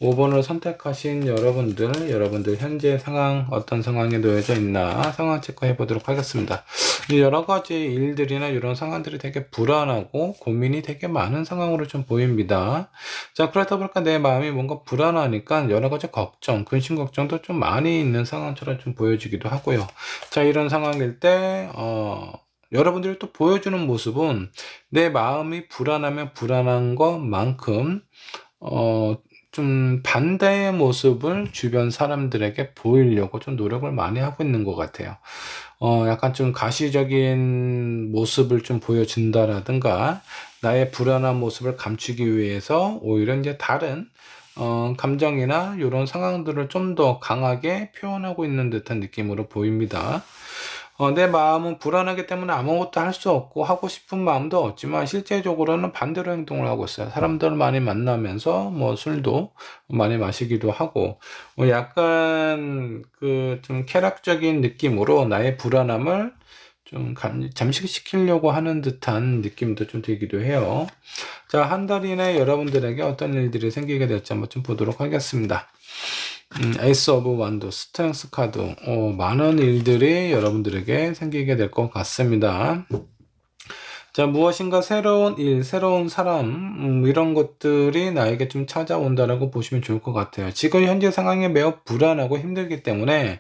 5번을 선택하신 여러분들 현재 상황 어떤 상황에 놓여져 있나 상황 체크해 보도록 하겠습니다. 여러 가지 일들이나 이런 상황들이 되게 불안하고 고민이 되게 많은 상황으로 좀 보입니다. 자, 그렇다 보니까 내 마음이 뭔가 불안하니까 여러 가지 걱정, 근심 걱정도 좀 많이 있는 상황처럼 좀 보여지기도 하고요. 자, 이런 상황일 때 여러분들이 또 보여주는 모습은 내 마음이 불안하면 불안한 것만큼 좀 반대의 모습을 주변 사람들에게 보이려고 좀 노력을 많이 하고 있는 것 같아요. 약간 좀 가시적인 모습을 좀 보여준다라든가, 나의 불안한 모습을 감추기 위해서 오히려 이제 다른, 감정이나 이런 상황들을 좀 더 강하게 표현하고 있는 듯한 느낌으로 보입니다. 내 마음은 불안하기 때문에 아무것도 할 수 없고 하고 싶은 마음도 없지만 실제적으로는 반대로 행동을 하고 있어요. 사람들을 많이 만나면서 뭐 술도 많이 마시기도 하고 약간 그 좀 쾌락적인 느낌으로 나의 불안함을 좀 잠식시키려고 하는 듯한 느낌도 좀 들기도 해요. 자, 한 달 이내 여러분들에게 어떤 일들이 생기게 될지 한번 좀 보도록 하겠습니다. 에이스 오브 완도, 스트렝스 카드, 많은 일들이 여러분들에게 생기게 될 것 같습니다. 자, 무엇인가 새로운 일, 새로운 사람, 이런 것들이 나에게 좀 찾아온다라고 보시면 좋을 것 같아요. 지금 현재 상황이 매우 불안하고 힘들기 때문에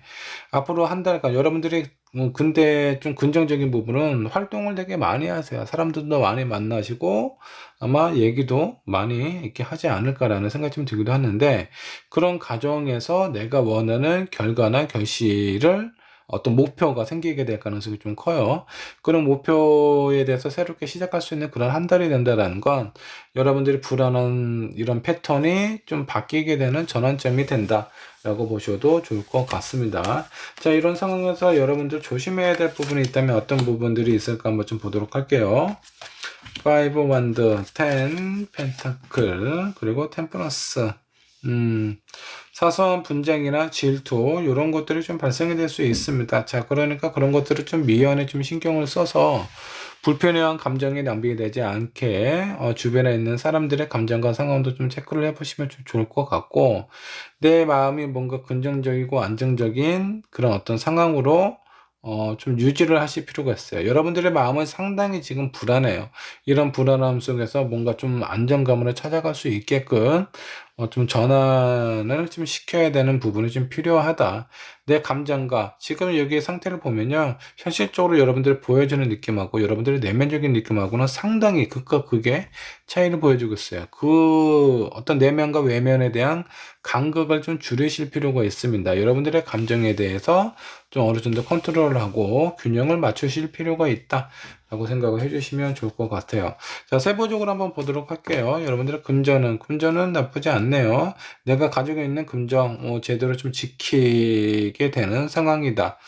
앞으로 한 달간 여러분들이 근데 좀 긍정적인 부분은 활동을 되게 많이 하세요. 사람들도 많이 만나시고 아마 얘기도 많이 이렇게 하지 않을까라는 생각이 좀 들기도 하는데, 그런 과정에서 내가 원하는 결과나 결실을 어떤 목표가 생기게 될 가능성이 좀 커요. 그런 목표에 대해서 새롭게 시작할 수 있는 그런 한 달이 된다라는 건 여러분들이 불안한 이런 패턴이 좀 바뀌게 되는 전환점이 된다라고 보셔도 좋을 것 같습니다. 자, 이런 상황에서 여러분들 조심해야 될 부분이 있다면 어떤 부분들이 있을까 한번 좀 보도록 할게요. 5 원드, 10 펜타클, 그리고 템퍼런스. 사소한 분쟁이나 질투 이런 것들이 좀 발생이 될 수 있습니다. 자, 그러니까 그런 것들을 좀 미연에 좀 신경을 써서 불편해한 감정이 낭비되지 않게 주변에 있는 사람들의 감정과 상황도 좀 체크를 해보시면 좀 좋을 것 같고, 내 마음이 뭔가 긍정적이고 안정적인 그런 어떤 상황으로 좀 유지를 하실 필요가 있어요. 여러분들의 마음은 상당히 지금 불안해요. 이런 불안함 속에서 뭔가 좀 안정감을 찾아갈 수 있게끔 좀 전환을 좀 시켜야 되는 부분이 좀 필요하다. 내 감정과 지금 여기의 상태를 보면요, 현실적으로 여러분들이 보여주는 느낌하고 여러분들의 내면적인 느낌하고는 상당히 극과 극의 차이를 보여주고 있어요. 그 어떤 내면과 외면에 대한 간극을 좀 줄이실 필요가 있습니다. 여러분들의 감정에 대해서 좀 어느 정도 컨트롤을 하고 균형을 맞추실 필요가 있다 라고 생각을 해주시면 좋을 것 같아요. 자, 세부적으로 한번 보도록 할게요. 여러분들의 금전은 나쁘지 않네요. 내가 가지고 있는 금전 제대로 좀 지키게 되는 상황이다.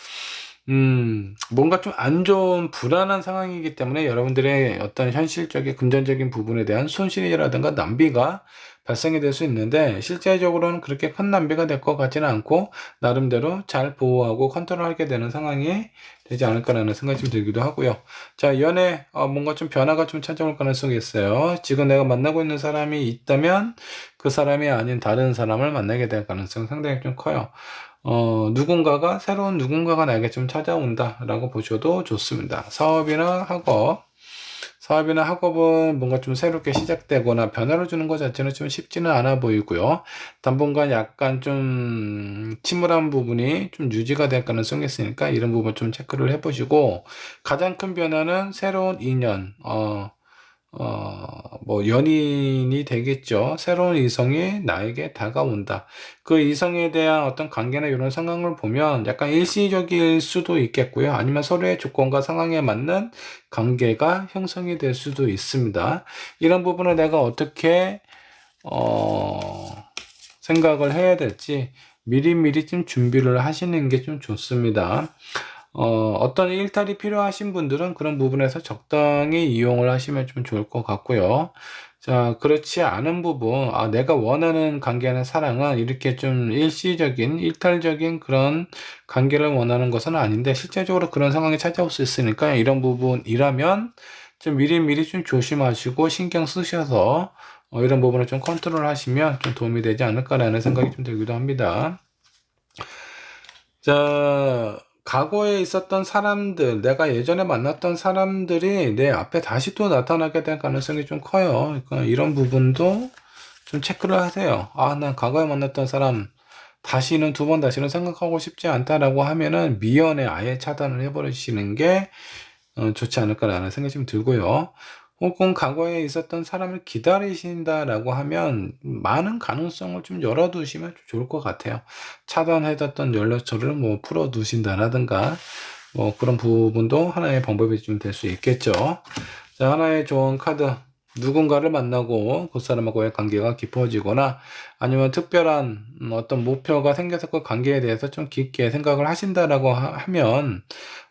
뭔가 좀 안 좋은 불안한 상황이기 때문에 여러분들의 어떤 현실적인 금전적인 부분에 대한 손실이라든가 낭비가 발생이 될 수 있는데, 실제적으로는 그렇게 큰 낭비가 될 것 같지는 않고 나름대로 잘 보호하고 컨트롤하게 되는 상황이 되지 않을까라는 생각이 좀 들기도 하고요. 자, 연애 뭔가 좀 변화가 좀 찾아올 가능성이 있어요. 지금 내가 만나고 있는 사람이 있다면 그 사람이 아닌 다른 사람을 만나게 될 가능성이 상당히 좀 커요. 새로운 누군가가 나에게 좀 찾아온다라고 보셔도 좋습니다. 사업이나 학업은 뭔가 좀 새롭게 시작되거나 변화를 주는 것 자체는 좀 쉽지는 않아 보이고요. 당분간 약간 좀 침울한 부분이 좀 유지가 될 가능성이 있으니까 이런 부분 좀 체크를 해보시고, 가장 큰 변화는 새로운 인연, 뭐 연인이 되겠죠. 새로운 이성이 나에게 다가온다. 그 이성에 대한 어떤 관계나 이런 상황을 보면 약간 일시적일 수도 있겠고요. 아니면 서로의 조건과 상황에 맞는 관계가 형성이 될 수도 있습니다. 이런 부분을 내가 어떻게 생각을 해야 될지 미리미리 좀 준비를 하시는 게 좀 좋습니다. 어떤 일탈이 필요하신 분들은 그런 부분에서 적당히 이용을 하시면 좀 좋을 것 같고요. 자, 그렇지 않은 부분, 내가 원하는 관계나 사랑은 이렇게 좀 일시적인, 일탈적인 그런 관계를 원하는 것은 아닌데, 실제적으로 그런 상황이 찾아올 수 있으니까 이런 부분이라면 좀 미리미리 좀 조심하시고 신경 쓰셔서 이런 부분을 좀 컨트롤 하시면 좀 도움이 되지 않을까라는 생각이 좀 들기도 합니다. 자, 과거에 있었던 사람들, 내가 예전에 만났던 사람들이 내 앞에 다시 또 나타나게 될 가능성이 좀 커요. 그러니까 이런 부분도 좀 체크를 하세요. 아, 난 과거에 만났던 사람 다시는 두 번 다시는 생각하고 싶지 않다라고 하면은 미연에 아예 차단을 해버리시는 게 좋지 않을까라는 생각이 좀 들고요. 혹은 과거에 있었던 사람을 기다리신다라고 하면 많은 가능성을 좀 열어두시면 좀 좋을 것 같아요. 차단해뒀던 연락처를 뭐 풀어두신다라든가 뭐 그런 부분도 하나의 방법이 좀 될 수 있겠죠. 자, 하나의 좋은 카드. 누군가를 만나고 그 사람하고의 관계가 깊어지거나 아니면 특별한 어떤 목표가 생겨서 그 관계에 대해서 좀 깊게 생각을 하신다라고 하면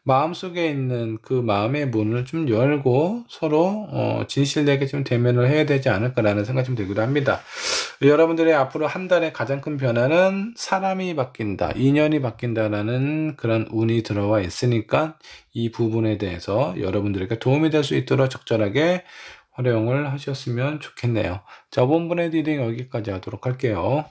마음속에 있는 그 마음의 문을 좀 열고 서로 진실되게 좀 대면을 해야 되지 않을까라는 생각이 좀 들기도 합니다. 여러분들의 앞으로 한 달의 가장 큰 변화는 사람이 바뀐다, 인연이 바뀐다라는 그런 운이 들어와 있으니까 이 부분에 대해서 여러분들에게 도움이 될 수 있도록 적절하게 활용을 하셨으면 좋겠네요. 자, 본분의 리딩 여기까지 하도록 할게요.